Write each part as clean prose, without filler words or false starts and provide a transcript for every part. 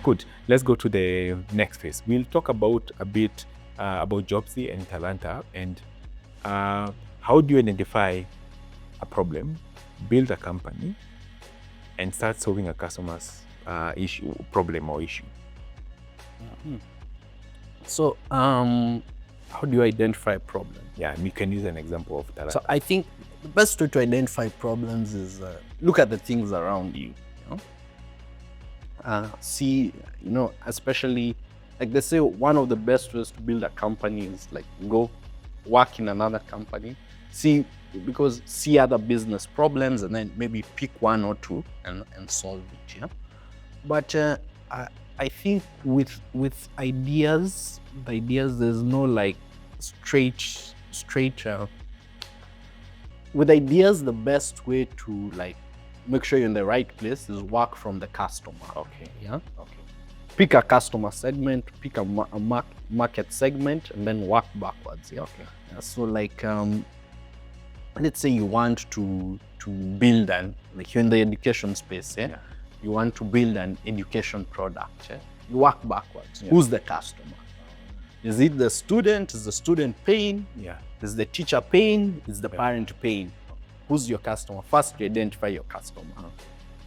Good. Let's go to the next phase. We'll talk about a bit about Jobsy and Talanta and how do you identify a problem, build a company, and start solving a customer's problem or issue. So, how do you identify a problem? Yeah, we can use an example of Talanta. So I think the best way to identify problems is look at the things around you. See, especially like they say, one of the best ways to build a company is like go work in another company, see other business problems and then maybe pick one or two and solve it. Yeah. But I think with ideas, there's no like straight. With ideas, the best way to like make sure you're in the right place is work from the customer. Okay. Yeah. Okay. Pick a customer segment, pick a market segment, and then work backwards. Yeah. Okay. Yeah, so like, let's say you want to build like you're in the education space. Yeah. You want to build an education product. Yeah? You work backwards. Yeah. Who's the customer? Is it the student? Is the student paying? Yeah. Is the teacher paying? Is the parent paying? Who's your customer? First, you identify your customer.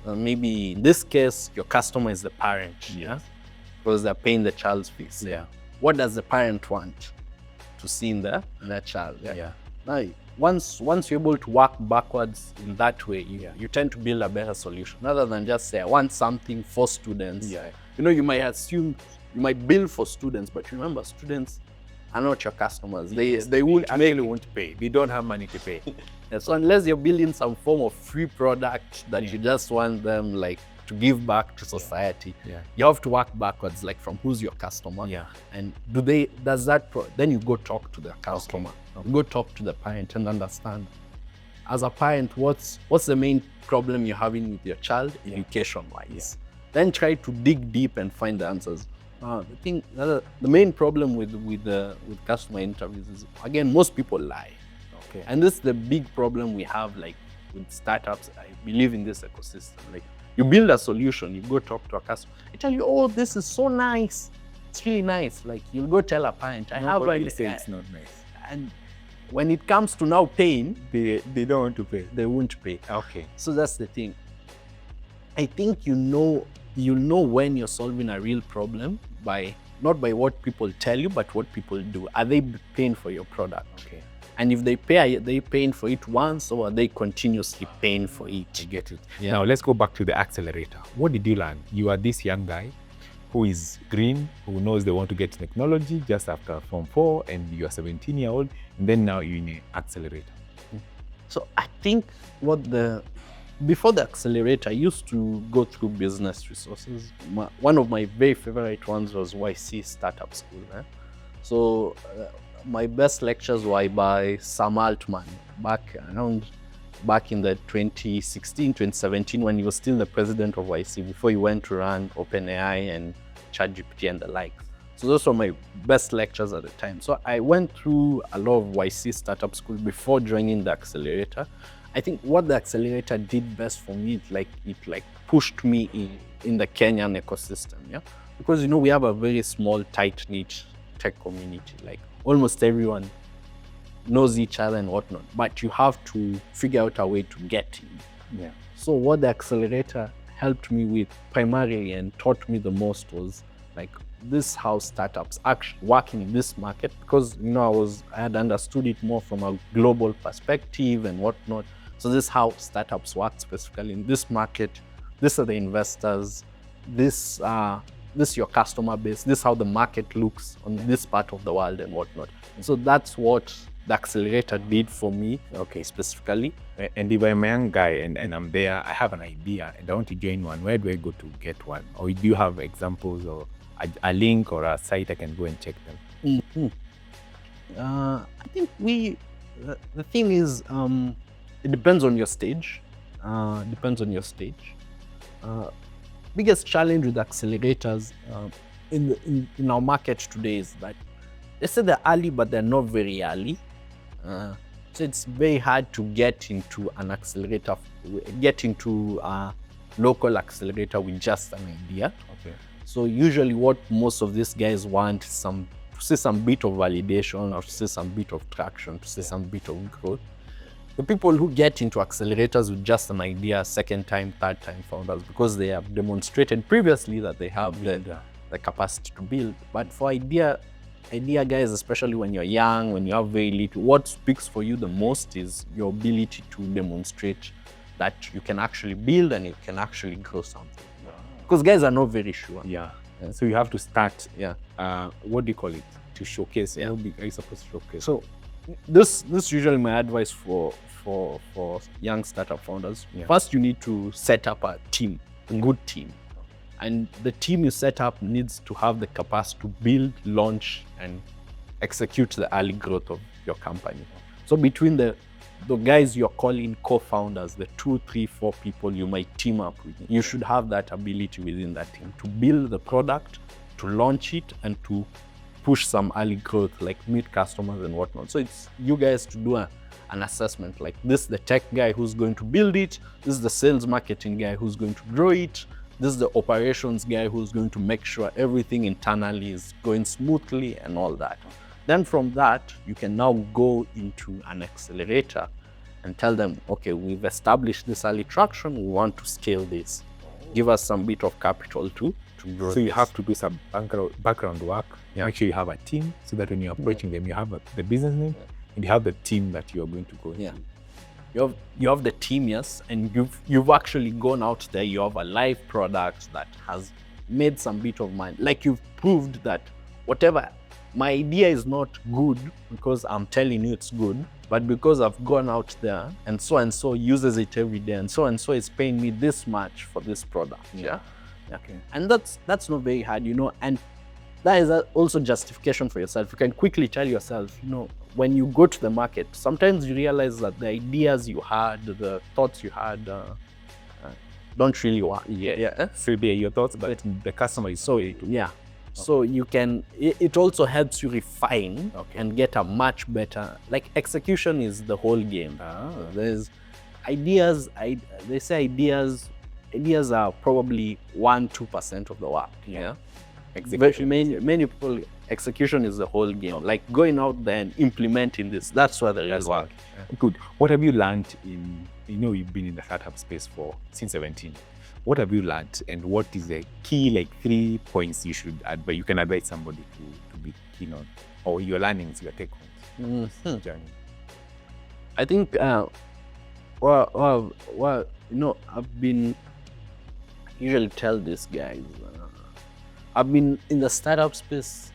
Maybe in this case, your customer is the parent. Yeah. Because they're paying the child's fees. Yeah. What does the parent want to see in their child? Yeah. Yeah. Now, once you're able to work backwards in that way, you tend to build a better solution rather than just say, I want something for students. Yeah. You might assume you might build for students, but remember, students are not your customers. They won't pay. They don't have money to pay. So unless you're building some form of free product that you just want them like to give back to society, you have to work backwards, like from who's your customer, and then you go talk to the customer. Okay. Go talk to the parent and understand, as a parent, what's the main problem you're having with your child education-wise. Then try to dig deep and find the answers. The main problem with customer interviews is, again, most people lie. Okay. And this is the big problem we have, like with startups. I believe in this ecosystem. Like, you build a solution, you go talk to a customer, they tell you, oh, this is so nice. It's really nice. Like, you'll go tell a parent, it's not nice. And when it comes to now paying, they don't want to pay. They won't pay. Okay. So that's the thing. I think you know when you're solving a real problem not by what people tell you, but what people do. Are they paying for your product? Okay. And if they pay, are they paying for it once, or are they continuously paying for it? I get it. Yeah. Now let's go back to the accelerator. What did you learn? You are this young guy who is green, who knows they want to get technology just after Form 4, and you are 17-year-old, and then now you're in an accelerator. So I think before the accelerator, I used to go through business resources. One of my very favorite ones was YC Startup School. So my best lectures were by Sam Altman back in the 2016, 2017, when he was still the president of YC, before he went to run OpenAI and ChatGPT and the like. So those were my best lectures at the time. So I went through a lot of YC Startup School before joining the accelerator. I think what the accelerator did best for me, it pushed me in the Kenyan ecosystem, because we have a very small, tight-knit tech community. Like, almost everyone knows each other and whatnot, but you have to figure out a way to get in. Yeah. So what the accelerator helped me with primarily and taught me the most was like this, how startups actually work in this market, because I had understood it more from a global perspective and whatnot. So this is how startups work specifically in this market. These are the investors. This is your customer base. This is how the market looks on this part of the world and whatnot. So that's what the accelerator did for me, specifically. And if I'm a young guy and I'm there, I have an idea and I want to join one, where do I go to get one? Or do you have examples or a link or a site I can go and check them? Mm-hmm. I think the thing is, it depends on your stage. Biggest challenge with accelerators in our market today is that they say they're early, but they're not very early. So it's very hard to get into an accelerator, get into a local accelerator with just an idea. Okay. So usually what most of these guys want is to see some bit of validation, or to see some bit of traction, to see some bit of growth. The people who get into accelerators with just an idea, second time, third time founders, because they have demonstrated previously that they have the capacity to build. But for idea guys, especially when you're young, when you have very little, what speaks for you the most is your ability to demonstrate that you can actually build and you can actually grow something. Because guys are not very sure. Yeah. So you have to start. Yeah. What do you call it? To showcase. Yeah. What are you supposed to showcase? So this usually my advice for young startup founders. Yeah. First, you need to set up a team, a good team. And the team you set up needs to have the capacity to build, launch, and execute the early growth of your company. So between the guys you're calling co-founders, the 2, 3, 4 people you might team up with, you should have that ability within that team to build the product, to launch it, and to push some early growth, like meet customers and whatnot. So it's you guys to do an assessment, like this is the tech guy who's going to build it, this is the sales marketing guy who's going to grow it, this is the operations guy who's going to make sure everything internally is going smoothly and all that. Then from that, you can now go into an accelerator and tell them, okay, we've established this early traction, we want to scale this. Give us some bit of capital to grow. So you have to do some background work. Yeah. Make sure you have a team so that when you're approaching them, you have the business name and you have the team that you're going to go into. You have the team, yes, and you've actually gone out there, you have a live product that has made some bit of money. Like you've proved that whatever, my idea is not good because I'm telling you it's good, but because I've gone out there and so uses it every day and so is paying me this much for this product. Yeah. Okay. And that's not very hard, and that is also justification for yourself. You can quickly tell yourself, when you go to the market, sometimes you realize that the ideas you had, the thoughts you had, don't really work. So be your thoughts, but the customer is so it. Yeah. Okay. So you can, it also helps you refine and get a much better, like execution is the whole game. There's ideas, they say ideas are probably 1-2% of the work. Yeah. Execution. Many people, execution is the whole game. Like going out there and implementing this, that's where the real work. Good. What have you learned you've been in the startup space since 17. What have you learned, and what is the key 3 points you can advise somebody to be keen on, or your learnings, your take homes journey? I think I've been usually tell these guys, I've been in the startup space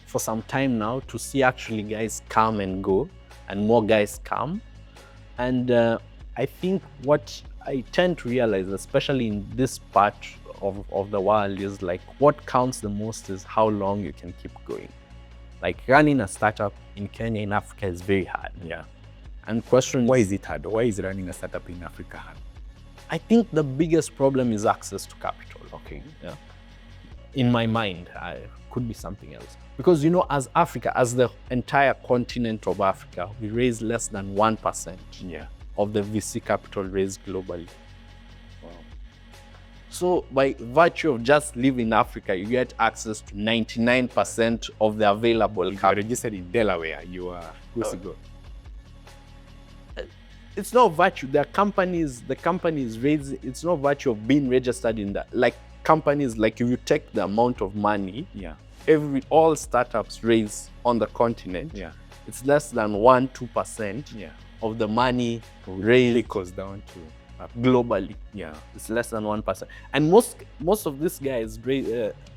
for some time now to see actually guys come and go and more guys come. And I think what I tend to realize, especially in this part of the world, is like what counts the most is how long you can keep going. Like running a startup in Kenya, in Africa is very hard. Yeah. And question, why is it hard? Why is running a startup in Africa hard? I think the biggest problem is access to capital. Okay. Yeah. In my mind, could be something else. Because as Africa, as the entire continent of Africa, we raise less than 1% of the VC capital raised globally. Wow. So by virtue of just living in Africa, you get access to 99% of the available capital. You're registered in Delaware, you are good to go. It's not virtue. The companies raise. It's not virtue of being registered in that. Like companies, like if you take the amount of money, all startups raise on the continent, it's less than 1-2% of the money raised. It goes down to globally. Yeah, it's less than 1%. And most of these guys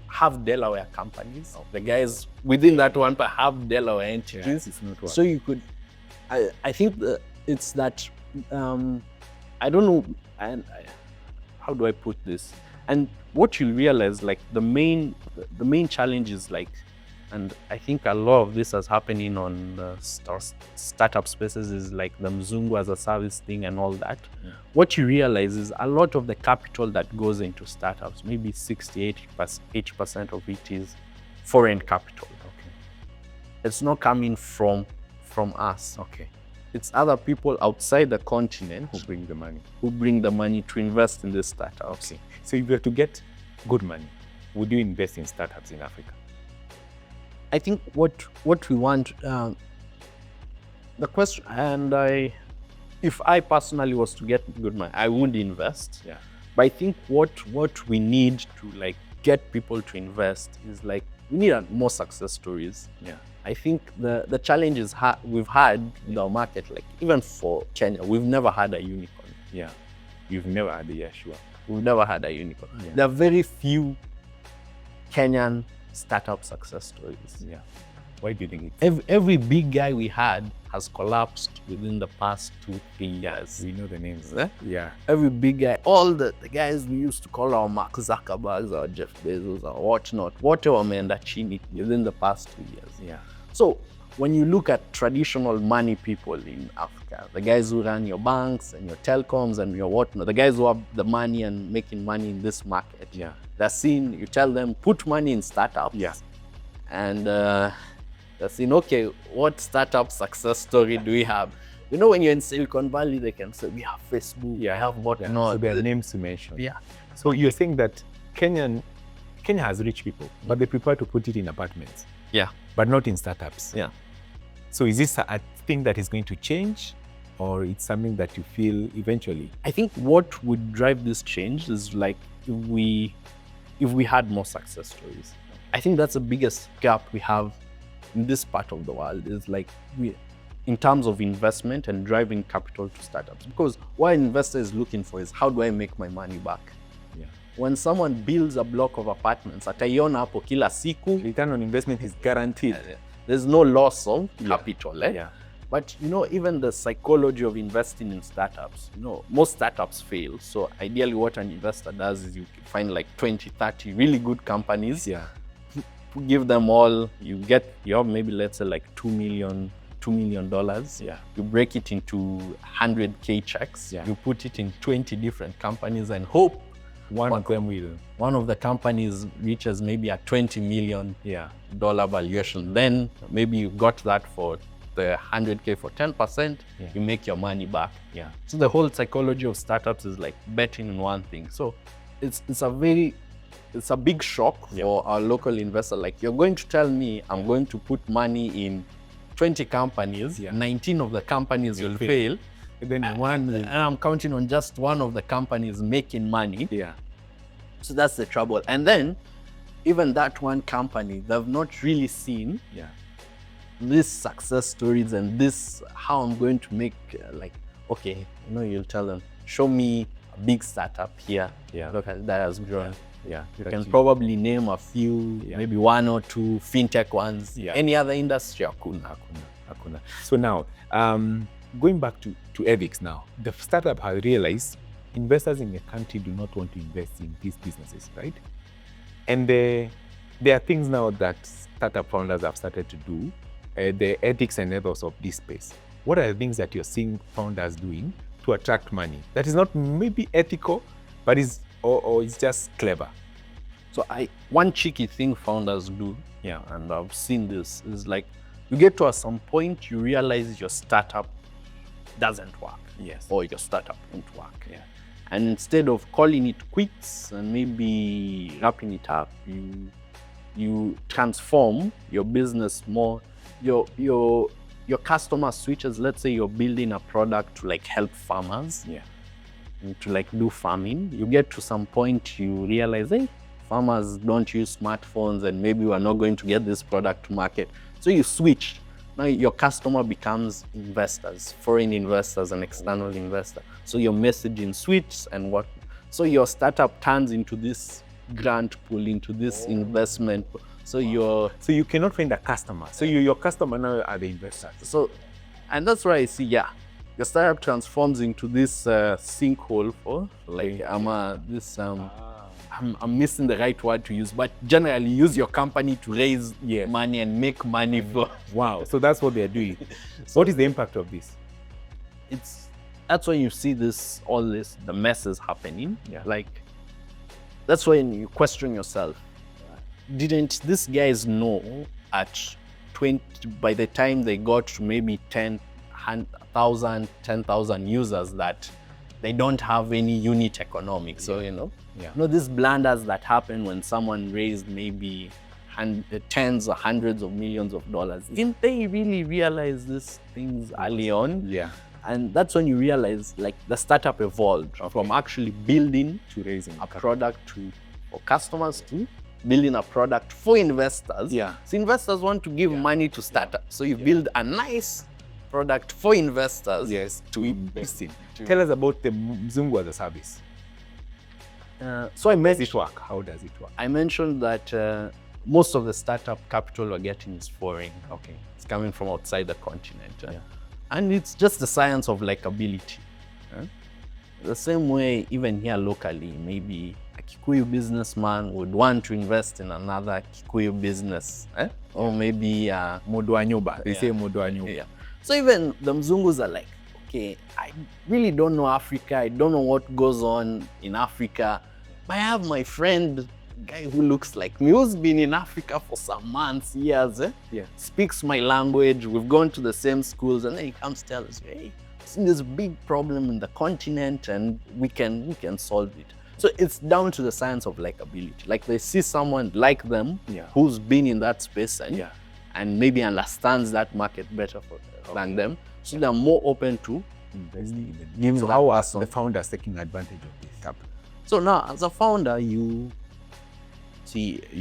have Delaware companies. The guys within that 1% have Delaware entities. It's not so you could. I think it's that I don't know, and how do I put this? And what you realize, like the main challenge is like, and I think a lot of this is happening on the startup spaces, is like the Mzungu as a service thing and all that. What you realize is a lot of the capital that goes into startups, maybe 60-80% of it is foreign capital. Okay. It's not coming from us. Okay. It's other people outside the continent who bring the money to invest in this startup. Okay. So you have to get good money. would you invest in startups in Africa? I think what we want, the question, and if I personally was to get good money, I would invest. Yeah. But I think what we need to like get people to invest is like we need more success stories. Yeah. I think the challenge is we've had in our market, like even for Kenya, we've never had a unicorn. Yeah. You've never had a sure. We've never had a unicorn. Yeah. There are very few Kenyan startup success stories. Yeah. Why do you think it's Every big guy we had has collapsed within the past 2-3 years. we know the names? Eh? Yeah. Every big guy, all the guys we used to call our Mark Zuckerbergs, our Jeff Bezos, or whatnot, whatever wameenda chini within the past 2 years. Yeah. So when you look at traditional money people in Africa, the guys who run your banks and your telecoms and your whatnot, the guys who have the money and making money in this market, Yeah. they're seen, you tell them, put money in startups. Yeah. And they're saying, okay, what startup success story do we have? You know, when you're in Silicon Valley, they can say, we have Facebook, we have whatnot. So there are names to mention. Yeah. So you're saying that Kenya has rich people, but they prefer to put it in apartments, Yeah. but not in startups. Yeah. So is this a thing that is going to change, or it's something that you feel eventually? I think what would drive this change is like if we had more success stories. I think that's the biggest gap we have in this part of the world is like in terms of investment and driving capital to startups. Because what an investor is looking for is how do I make my money back? Yeah. When someone builds a block of apartments, ataiona hapo kila siku, Return on investment is guaranteed. there's no loss of capital. Eh? Yeah. But you know, even the psychology of investing in startups, you know, most startups fail. So ideally what an investor does is you find like 20, 30 really good companies. Yeah. Give them all, you have maybe let's say like $2 million. Yeah. You break it into 100K checks. Yeah. You put it in 20 different companies and hope One of them will. one of the companies reaches maybe a $20 million Yeah. valuation. Then maybe you got that for the 100K for 10%, Yeah. you make your money back. Yeah. So the whole psychology of startups is like betting on one thing. So it's a big shock for our local investor. Like, you're going to tell me I'm going to put money in 20 companies, 19 of the companies will fail. And then one And I'm counting on just one of the companies making money. Yeah. So that's the trouble. And then even that one company, they've not really seen Yeah. these success stories and this, how I'm going to make like, okay, you know, you'll tell them, show me a big startup here. Yeah. Look at that has grown. Yeah. You can probably name a few, maybe one or two fintech ones. Yeah. Any other industry, hakuna. Hakuna. So now, going back to ethics now, the startup has realized investors in the country do not want to invest in these businesses, right? And there are things now that startup founders have started to do, the ethics and ethos of this space. What are the things that you're seeing founders doing to attract money that is not maybe ethical, but is or it's just clever? So one cheeky thing founders do, Yeah. and I've seen this, is like you get to some point you realize your startup doesn't work. Yes. Or your startup won't work. Yeah. And instead of calling it quits and maybe wrapping it up, you transform your business more. Your customer switches. Let's say you're building a product to like help farmers. Yeah. And to like do farming. You get to some point you realize, hey, farmers don't use smartphones and maybe we're not going to get this product to market. So you switch. Now your customer becomes investors, foreign investors and external investor. So your messaging switches and what. So your startup turns into this grant pool, into this investment. So So you cannot find a customer. So your customer now are the investors. So, and that's where I see, your startup transforms into this sinkhole for like I'm missing the right word to use, but generally use your company to raise money and make money for. Wow. So that's what they're doing. What is the impact of this? That's when you see the messes happening. Yeah. Like, that's when you question yourself. Didn't these guys know at 20, by the time they got to maybe 10,000 users that they don't have any unit economics. So, these blunders that happen when someone raised maybe tens or hundreds of millions of dollars. Didn't they really realize these things early on? Yeah. And that's when you realize, like, the startup evolved from actually building To raising a product for customers to building a product for investors. Yeah. So investors want to give money to startups. So you build a nice product for investors. Yes, to invest in. Tell us about the Mzungu as a service. So Does it work? How does it work? I mentioned that most of the startup capital we're getting is foreign. Okay. It's coming from outside the continent. And it's just the science of likability. The same way, even here locally, maybe a Kikuyu businessman would want to invest in another Kikuyu business. Or maybe Modo wa nyumba. They say Modo wa nyumba. Yeah. So even the Mzungus are like, okay, I really don't know Africa. I don't know what goes on in Africa. But I have my friend, guy who looks like me, who's been in Africa for some months, years, speaks my language. We've gone to the same schools, and then he comes to tell us, hey, there's a big problem in the continent, and we can solve it. So it's down to the science of likability. Like, they see someone like them who's been in that space and maybe understands that market better than them. So they're more open to investing in them. So how are the founders taking advantage of this capital? So now, as a founder, you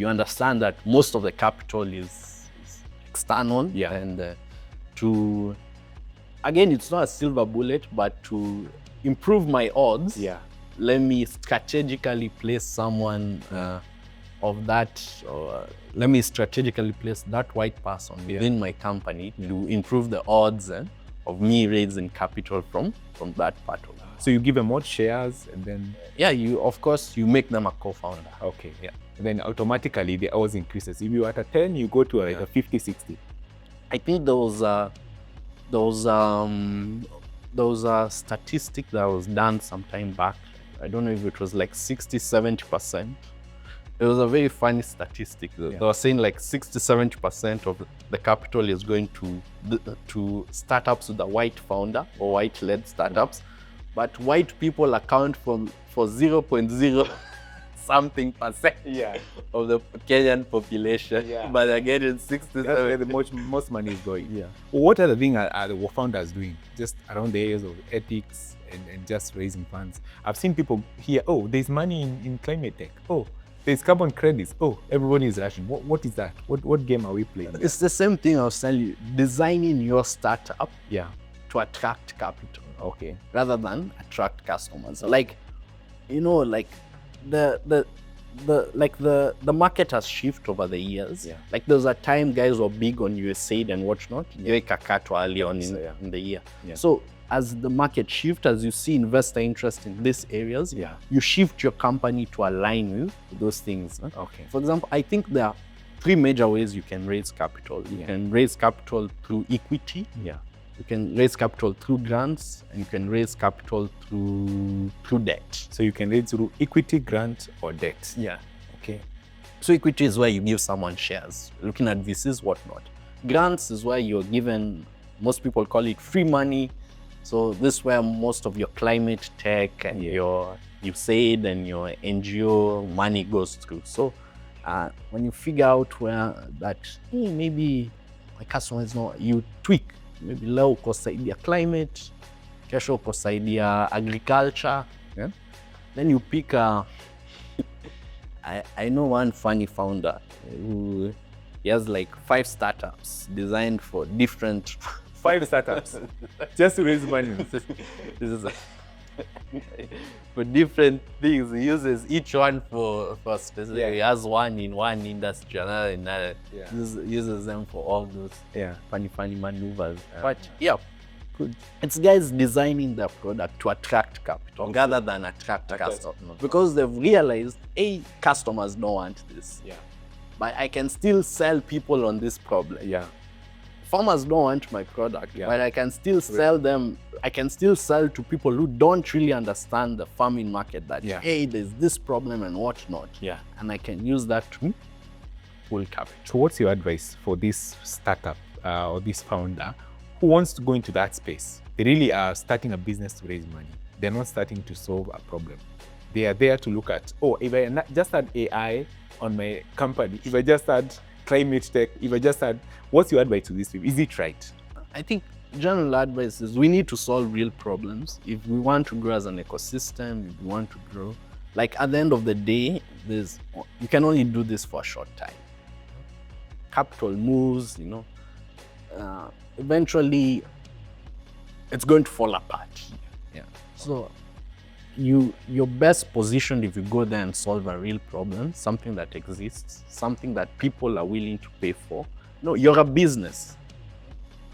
understand that most of the capital is external. And again, it's not a silver bullet, but to improve my odds, let me strategically place someone of that, or let me strategically place that white person within my company to improve the odds of me raising capital from that part of it. So you give them more shares, and then of course you make them a co-founder. Okay, and then automatically the odds increases. If you're at a 10, you go to a 50, 60. I think those statistics that was done some time back. I don't know if it was like 60, 70%. It was a very funny statistic. They were saying like 60, 70% of the capital is going to startups with a white founder or white-led startups, but white people account for 0.0 something percent of the Kenyan population. But they're getting 60. That's where the most money is going. What other thing are the founders doing? Just around the areas of ethics and just raising funds. I've seen people here, oh, there's money in climate tech. Oh, there's carbon credits. Oh, everybody is rushing. What is that? What game are we playing? It's the same thing I was telling you. Designing your startup to attract capital. Okay. Rather than attract customers. Like, like the market has shifted over the years. Like, there was a time guys were big on USAID and whatnot. Early on in the year. So as the market shifts, as you see investor interest in these areas, you shift your company to align with those things. Okay. For example, I think there are 3 major ways you can raise capital. You can raise capital through equity. You can raise capital through grants, and you can raise capital through debt. So you can raise through equity, grant, or debt. Okay. So equity is where you give someone shares. Looking at VCs, whatnot. Grants is where you're given, most people call it free money. So this is where most of your climate tech and your USAID and your NGO money goes through. So when you figure out where that, maybe my customer is not, you tweak. Maybe leo ukosaidia climate, kesho ukosaidia agriculture. Then you pick I know one funny founder who he has like 5 startups designed for different 5 startups just to raise money. This is for different things. He uses each one for specific. He has one in one industry, another in another. Uses them for all those funny maneuvers. But good. It's guys designing their product to attract capital rather than attract customers. Because they've realized, customers don't want this. But I can still sell people on this problem. Farmers don't want my product, but I can still sell them. I can still sell to people who don't really understand the farming market that, there's this problem and whatnot. And I can use that to pull capital. So what's your advice for this startup or this founder who wants to go into that space? They really are starting a business to raise money. they're not starting to solve a problem. They are there to look at, oh, if I just add AI on my company, if I just add climate tech, if I just add, what's your advice to these people? Is it right? I think general advice is we need to solve real problems. If we want to grow as an ecosystem, if we want to grow, like at the end of the day, you can only do this for a short time. Capital moves, eventually it's going to fall apart. Yeah. So you're best positioned if you go there and solve a real problem, something that exists, something that people are willing to pay for. No, you're a business.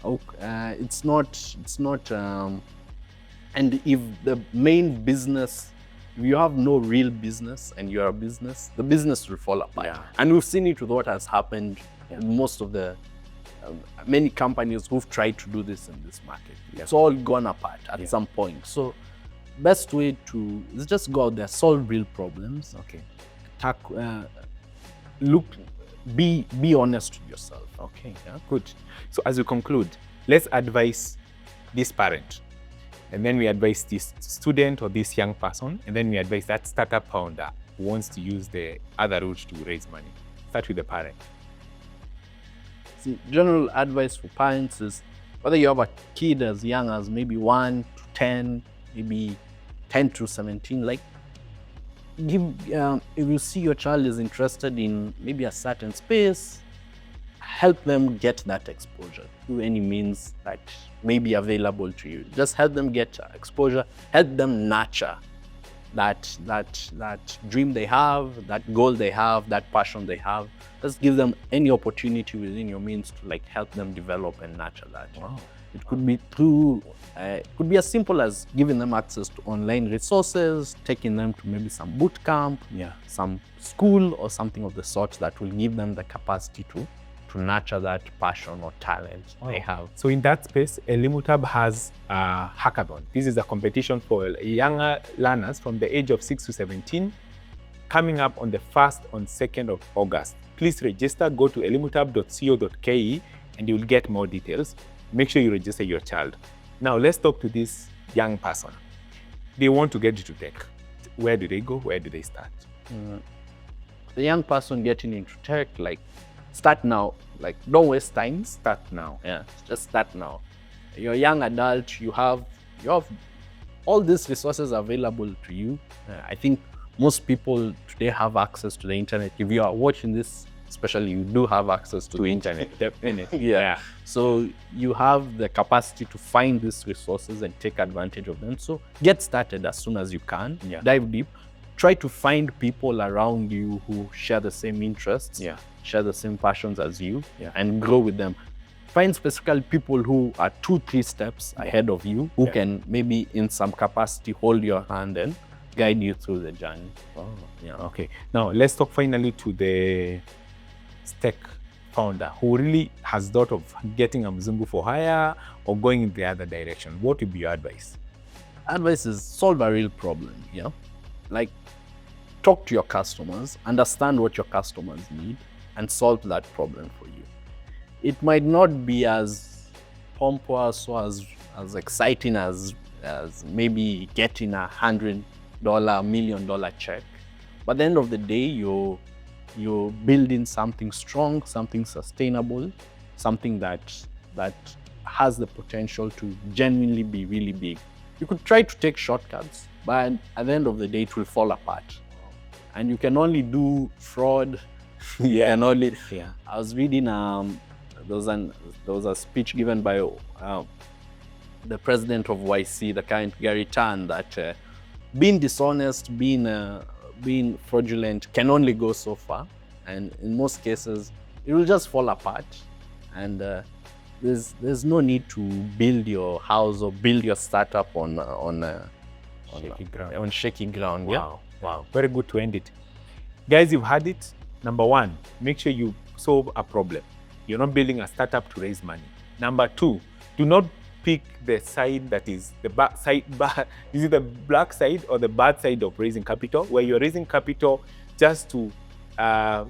It's not. And if the main business, if you have no real business and you're a business, the business will fall apart. Yeah. And we've seen it with what has happened in most of the many companies who've tried to do this in this market. It's all gone apart at some point. So best way to is just go out there, solve real problems. Okay. Be honest with yourself. Okay, yeah, good. So as we conclude, let's advise this parent, and then we advise this student or this young person, and then we advise that startup founder who wants to use the other route to raise money. Start with the parent. See, general advice for parents is whether you have a kid as young as maybe 1 to 10, maybe 10 to 17, like if you see your child is interested in maybe a certain space, help them get that exposure through any means that may be available to you. Just help them get exposure, help them nurture that dream they have, that goal they have, that passion they have. Just give them any opportunity within your means to like help them develop and nurture that. Wow. It could be through, it could be as simple as giving them access to online resources, taking them to maybe some boot camp, some school or something of the sort that will give them the capacity to nurture that passion or talent they have. So in that space, Elimutab has a hackathon. This is a competition for younger learners from the age of 6 to 17, coming up on the 1st and 2nd of August. Please register, go to elimutab.co.ke and you'll get more details. Make sure you register your child. Now let's talk to this young person. They want to get into tech. Where do they go? Where do they start? The young person getting into tech, like start now. Like don't waste time. Start now. Yeah, just start now. You're a young adult. You have all these resources available to you. I think most people today have access to the internet. If you are watching this, especially, you do have access to the internet. Definitely. Yeah. So you have the capacity to find these resources and take advantage of them. So get started as soon as you can. Yeah. Dive deep. Try to find people around you who share the same interests, share the same passions as you, and grow with them. Find specifically people who are 2-3 steps ahead of you, who can maybe in some capacity hold your hand and guide you through the journey. Okay. Now let's talk finally to the tech founder who really has thought of getting a Mzungu for hire or going in the other direction. What would be your advice? Advice is solve a real problem. Like talk to your customers, understand what your customers need, and solve that problem for you. It might not be as pompous or as exciting as maybe getting $100 $1 million check, but at the end of the day, you're building something strong, something sustainable, something that has the potential to genuinely be really big. You could try to take shortcuts, but at the end of the day, it will fall apart. And you can only do fraud. I was reading, there was a speech given by the president of YC, the current Gary Tan, that being dishonest, being fraudulent can only go so far. And in most cases, it will just fall apart. And there's no need to build your house or build your startup on shaky ground. Wow, very good to end it. Guys, you've had it. Number 1, make sure you solve a problem. You're not building a startup to raise money. Number 2, do not pick the side that is the bad side. Is it the black side or the bad side of raising capital, where you're raising capital just to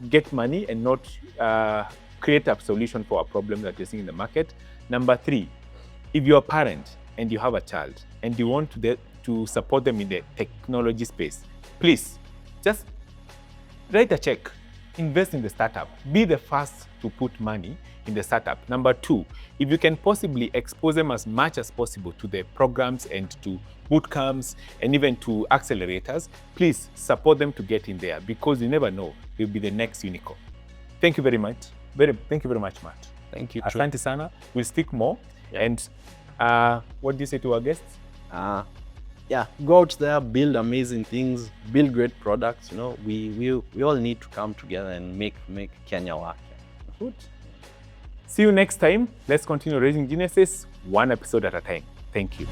get money and not create a solution for a problem that you're seeing in the market. Number 3, if you're a parent and you have a child and you want to support them in the technology space, please just write a check, invest in the startup, be the first to put money in the startup. Number two, if you can possibly expose them as much as possible to the programs and to boot camps and even to accelerators, please support them to get in there, because you never know, they'll be the next unicorn. Thank you very much. Thank you very much, Matt. Thank you. Asante sana. We'll speak more. Yeah. And what do you say to our guests? Yeah, go out there, build amazing things, build great products. You know, we all need to come together and make Kenya work. Good. See you next time. Let's continue raising geniuses one episode at a time. Thank you.